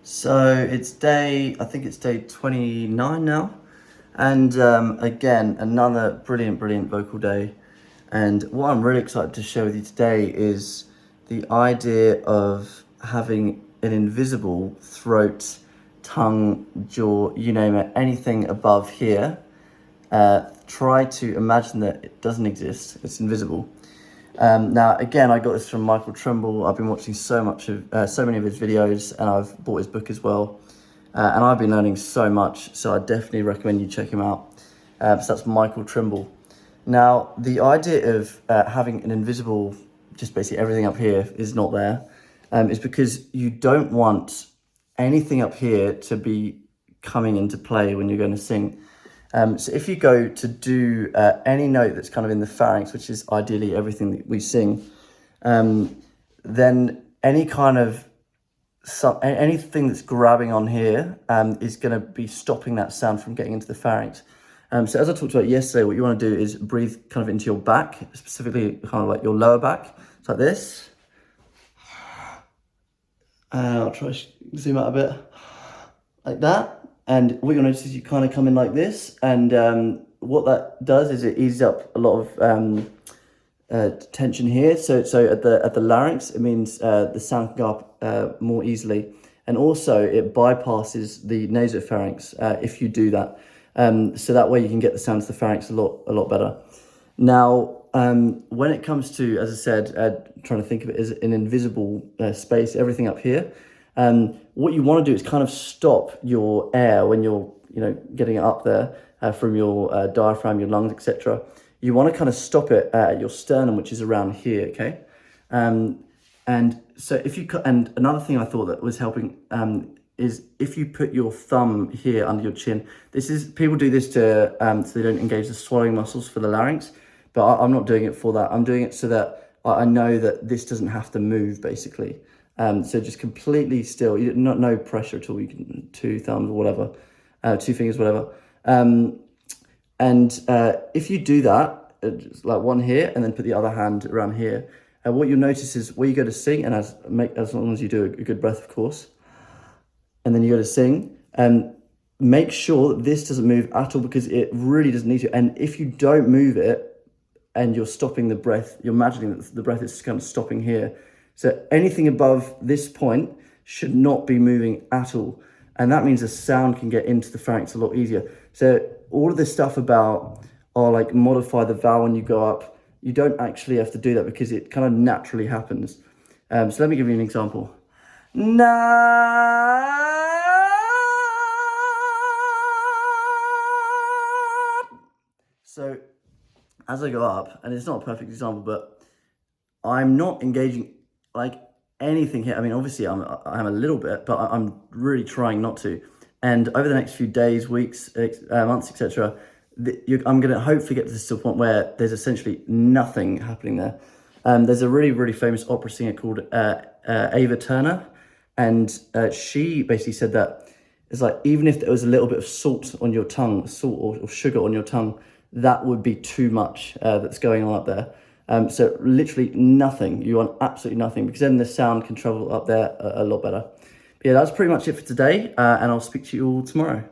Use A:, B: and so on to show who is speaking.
A: So I think it's day 29 now. And again, another brilliant vocal day. And what I'm really excited to share with you today is the idea of having an invisible throat, tongue, jaw, you name it, anything above here. Try to imagine that it doesn't exist, it's invisible. Now, again, I got this from Michael Trimble. I've been watching so many of his videos, and I've bought his book as well. And I've been learning so much, so I definitely recommend you check him out. So that's Michael Trimble. Now, the idea of having an invisible, just basically everything up here is not there, is because you don't want anything up here to be coming into play when you're going to sing. So if you go to do any note that's kind of in the pharynx, which is ideally everything that we sing, then anything that's grabbing on here is going to be stopping that sound from getting into the pharynx. So as I talked about yesterday, what you want to do is breathe kind of into your back, specifically kind of like your lower back. It's like this. I'll try to zoom out a bit, like that. And what you'll notice is you kind of come in like this, and what that does is it eases up a lot of tension here. So at the larynx, it means the sound can go up more easily, and also it bypasses the nasopharynx if you do that. So that way you can get the sound to the pharynx a lot better. Now, when it comes to, as I said, trying to think of it as an invisible space, everything up here. What you want to do is kind of stop your air when you're, getting it up there from your diaphragm, your lungs, etc. You want to kind of stop it at your sternum, which is around here, okay? And so and another thing I thought that was helping is if you put your thumb here under your chin. People do this to so they don't engage the swallowing muscles for the larynx, but I'm not doing it for that. I'm doing it so that I know that this doesn't have to move, basically. So just completely still, no pressure at all. You can two thumbs or whatever, two fingers, whatever. If you do that, just like one here, and then put the other hand around here, what you'll notice is where you go to sing, and as long as you do a good breath, of course, and then you go to sing, make sure that this doesn't move at all, because it really doesn't need to. And if you don't move it, and you're stopping the breath, you're imagining that the breath is kind of stopping here. So anything above this point should not be moving at all. And that means the sound can get into the pharynx a lot easier. So all of this stuff about, like modify the vowel when you go up, you don't actually have to do that because it kind of naturally happens. So let me give you an example. Na. So as I go up, and it's not a perfect example, but I'm not engaging like anything here. I mean, obviously I'm a little bit, but I'm really trying not to. And over the next few days, weeks, months, etc., I'm going to hopefully get to this point where there's essentially nothing happening there. There's a really famous opera singer called Ava Turner, and she basically said that it's like, even if there was a little bit of salt on your tongue, salt or sugar on your tongue, that would be too much that's going on up there. So literally nothing. You want absolutely nothing, because then the sound can travel up there a lot better. But yeah, that's pretty much it for today, and I'll speak to you all tomorrow.